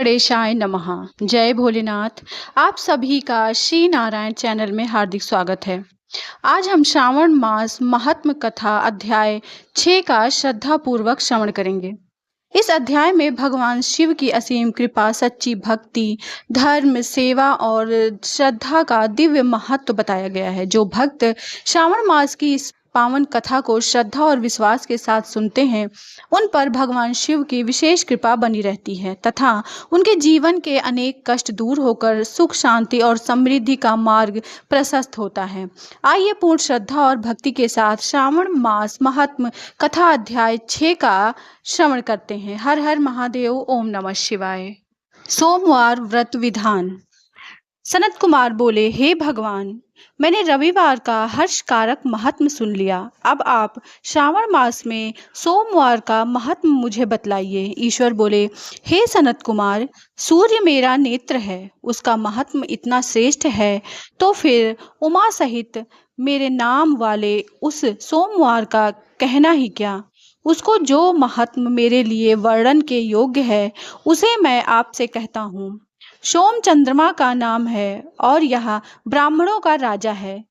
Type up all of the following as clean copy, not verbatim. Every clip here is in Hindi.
गणेशाय नमः। जय भोलेनाथ। आप सभी का श्री नारायण चैनल में हार्दिक स्वागत है। आज हम श्रावण मास महात्म कथा अध्याय 6 का श्रद्धा पूर्वक श्रवण करेंगे। इस अध्याय में भगवान शिव की असीम कृपा, सच्ची भक्ति, धर्म, सेवा और श्रद्धा का दिव्य महत्व बताया गया है। जो भक्त श्रावण मास की इस पावन कथा को श्रद्धा और विश्वास के साथ सुनते हैं, उन पर भगवान शिव की विशेष कृपा बनी रहती है तथा उनके जीवन के अनेक कष्ट दूर होकर सुख, शांति और समृद्धि का मार्ग प्रशस्त होता है। आइए पूर्ण श्रद्धा और भक्ति के साथ श्रावण मास महात्म कथा अध्याय 6 का श्रवण करते हैं। हर हर महादेव। ओम नमः शिवाय। सोमवार व्रत विधान। सनत कुमार बोले, हे भगवान, मैंने रविवार का हर्ष कारक महात्म सुन लिया। अब आप श्रावण मास में सोमवार का महात्म मुझे बतलाइए। ईश्वर बोले, हे सनत कुमार, सूर्य मेरा नेत्र है, उसका महात्म इतना श्रेष्ठ है तो फिर उमा सहित मेरे नाम वाले उस सोमवार का कहना ही क्या। उसको जो महात्म मेरे लिए वर्णन के योग्य है उसे मैं आपसे कहता हूँ। सोम चंद्रमा का नाम है और यह ब्राह्मणों का राजा है।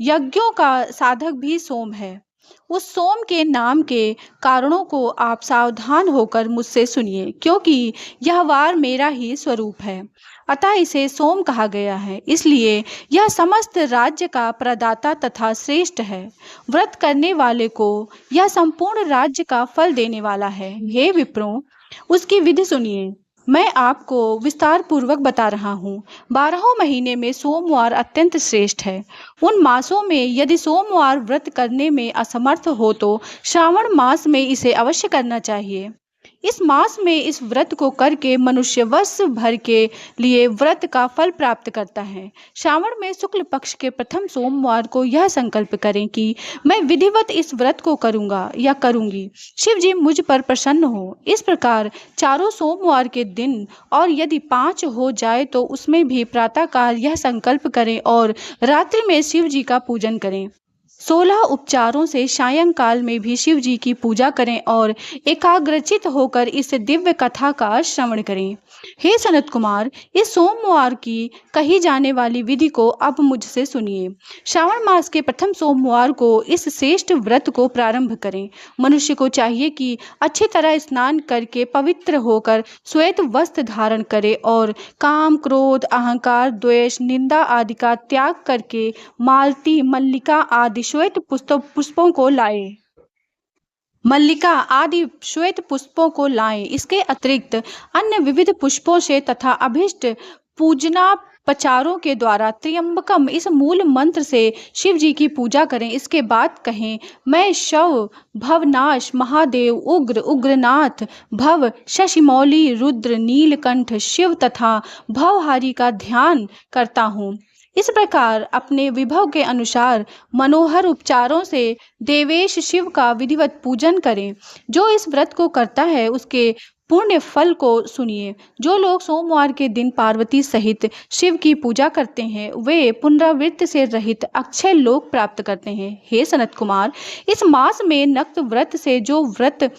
यज्ञों का साधक भी सोम है। उस सोम के नाम के कारणों को आप सावधान होकर मुझसे सुनिए, क्योंकि यह वार मेरा ही स्वरूप है। अतः इसे सोम कहा गया है, इसलिए यह समस्त राज्य का प्रदाता तथा श्रेष्ठ है। व्रत करने वाले को यह संपूर्ण राज्य का फल देने वाला है। हे विप्रों, उसकी विधि सुनिए। मैं आपको विस्तार पूर्वक बता रहा हूँ। 12 महीने में सोमवार अत्यंत श्रेष्ठ है। उन मासों में यदि सोमवार व्रत करने में असमर्थ हो तो श्रावण मास में इसे अवश्य करना चाहिए। इस मास में इस व्रत को करके मनुष्य वर्ष भर के लिए व्रत का फल प्राप्त करता है। श्रावण में शुक्ल पक्ष के प्रथम सोमवार को यह संकल्प करें कि मैं विधिवत इस व्रत को करूंगा या करूंगी। शिव जी मुझ पर प्रसन्न हो। इस प्रकार चारों सोमवार के दिन, और यदि 5 हो जाए तो उसमें भी प्रातःकाल यह संकल्प करें और रात्रि में शिव जी का पूजन करें। 16 उपचारों से सायंकाल में भी शिव जी की पूजा करें और एकाग्रचित होकर इस दिव्य कथा का श्रवण करें। हे सनत कुमार, इस सोमवार की कही जाने वाली विधि को अब मुझसे सुनिए। श्रावण मास के प्रथम सोमवार को इस श्रेष्ठ व्रत को प्रारंभ करें। मनुष्य को चाहिए कि अच्छी तरह स्नान करके पवित्र होकर श्वेत वस्त्र धारण करे और काम, क्रोध, अहंकार, द्वेष, निंदा आदि का त्याग करके मालती, मल्लिका आदि श्वेत पुष्पों को लाए। इसके अतिरिक्त अन्य विविध पुष्पों से तथा अभिष्ट पूजनापचारों के द्वारा त्र्यंबकम इस मूल मंत्र से शिव जी की पूजा करें। इसके बाद कहें, मैं शव, भवनाश, महादेव, उग्र, उग्रनाथ, भव, शशिमौली, रुद्र, नीलकंठ, शिव तथा भवहारी का ध्यान करता हूँ। इस प्रकार अपने विभव के अनुसार मनोहर उपचारों से देवेश शिव का विधिवत पूजन करें। जो इस व्रत को करता है उसके पुण्य फल को सुनिए। जो लोग सोमवार के दिन पार्वती सहित शिव की पूजा करते हैं वे पुनरावृत्ति से रहित अक्षय लोक प्राप्त करते हैं। हे सनत कुमार, इस मास में नक्त व्रत से जो व्रत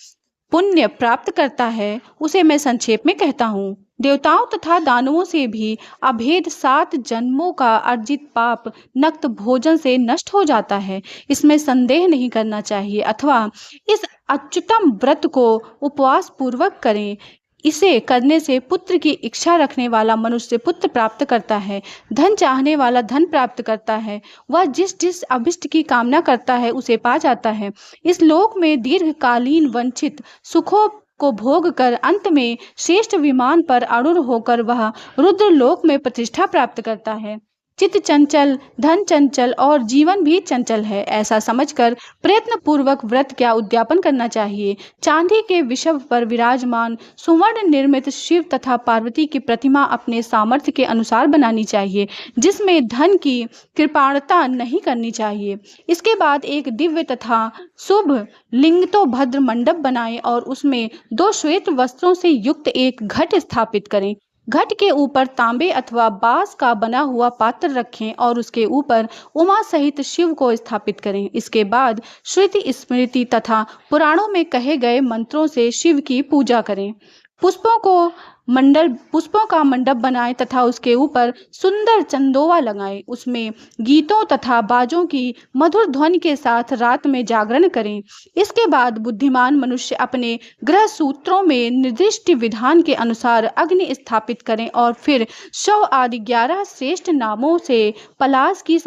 पुण्य प्राप्त करता है उसे मैं संक्षेप में कहता हूँ। देवताओं तथा दानवों से भी अभेद 7 जन्मों का अर्जित पाप नक्त भोजन से नष्ट हो जाता है, इसमें संदेह नहीं करना चाहिए। अथवा इस अच्युतम व्रत को उपवास पूर्वक करें। इसे करने से पुत्र की इच्छा रखने वाला मनुष्य पुत्र प्राप्त करता है, धन चाहने वाला धन प्राप्त करता है, वह जिस जिस अभिष्ट की कामना करता है उसे पा जाता है। इस लोक में दीर्घकालीन वंचित सुखों को भोग कर अंत में श्रेष्ठ विमान पर अरूढ़ होकर वह रुद्र लोक में प्रतिष्ठा प्राप्त करता है। चित्त चंचल, धन चंचल और जीवन भी चंचल है, ऐसा समझकर प्रयत्न पूर्वक व्रत का उद्यापन करना चाहिए। चांदी के विषव पर विराजमान सुवर्ण निर्मित शिव तथा पार्वती की प्रतिमा अपने सामर्थ्य के अनुसार बनानी चाहिए, जिसमें धन की कृपाणता नहीं करनी चाहिए। इसके बाद एक दिव्य तथा शुभ लिंगतो भद्र मंडप बनाएं और उसमें 2 श्वेत वस्त्रों से युक्त एक घट स्थापित करें। घट के ऊपर तांबे अथवा बांस का बना हुआ पात्र रखें और उसके ऊपर उमा सहित शिव को स्थापित करें। इसके बाद श्रुति, स्मृति तथा पुराणों में कहे गए मंत्रों से शिव की पूजा करें। पुष्पों को मंडल पुष्पों का मंडप बनाएं तथा उसके ऊपर सुंदर चंदोवा लगाएं। उसमें गीतों तथा बाजों की मधुर ध्वनि के साथ रात में जागरण करें। इसके बाद बुद्धिमान मनुष्य अपने गृह सूत्रों में निर्दिष्ट विधान के अनुसार अग्नि स्थापित करें और फिर शव आदि 11 श्रेष्ठ नामों से पलाश की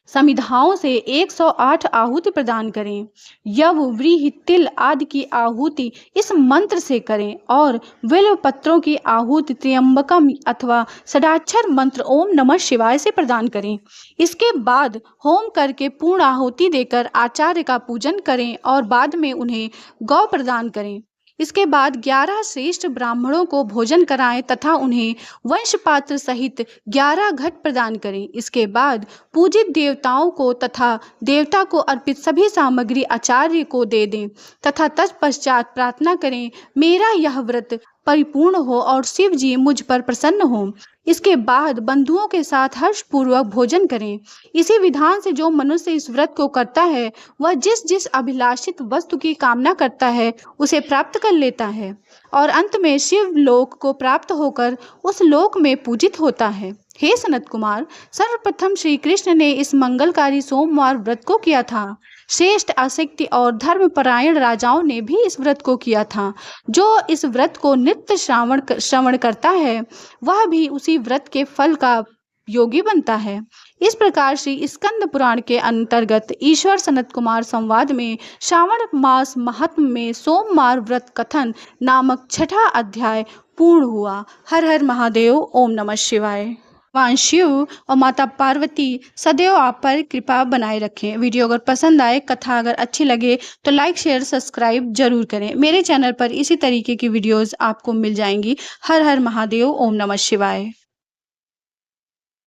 समिधाओं से 108 आहुति प्रदान करें। यव व्रीहि तिल आदि की आहुति इस मंत्र से करें और बिल्व पत्रों की आहुति त्र्यंबकम अथवा षडाक्षर मंत्र ओम नमः शिवाय से प्रदान करें। इसके बाद होम करके पूर्ण आहुति देकर आचार्य का पूजन करें और बाद में उन्हें गौ प्रदान करें। इसके बाद 11 श्रेष्ठ ब्राह्मणों को भोजन कराएं तथा उन्हें वंश पात्र सहित 11 घट प्रदान करें। इसके बाद पूजित देवताओं को तथा देवता को अर्पित सभी सामग्री आचार्य को दे दें तथा तत्पश्चात प्रार्थना करें, मेरा यह व्रत परिपूर्ण हो और शिव जी मुझ पर प्रसन्न हो। इसके बाद बंधुओं के साथ हर्षपूर्वक भोजन करें। इसी विधान से जो मनुष्य इस व्रत को करता है वह जिस जिस अभिलाषित वस्तु की कामना करता है उसे प्राप्त कर लेता है और अंत में शिव लोक को प्राप्त होकर उस लोक में पूजित होता है। हे सनत कुमार, सर्वप्रथम श्री कृष्ण ने इस मंगलकारी सोमवार व्रत को किया था। श्रेष्ठ आसक्ति और धर्मपरायण राजाओं ने भी इस व्रत को किया था। जो इस व्रत को नित्य श्रवण करता है वह भी उसी व्रत के फल का योगी बनता है। इस प्रकार श्री स्कंद पुराण के अंतर्गत ईश्वर सनत कुमार संवाद में श्रावण मास महात्म में सोमवार व्रत कथन नामक 6वां अध्याय पूर्ण हुआ। हर हर महादेव। ओम नमः शिवाय। भगवान शिव और माता पार्वती सदैव आप पर कृपा बनाए रखें। वीडियो अगर पसंद आए, कथा अगर अच्छी लगे तो लाइक शेयर सब्सक्राइब जरूर करें। मेरे चैनल पर इसी तरीके की वीडियोस आपको मिल जाएंगी। हर हर महादेव। ओम नमः शिवाय।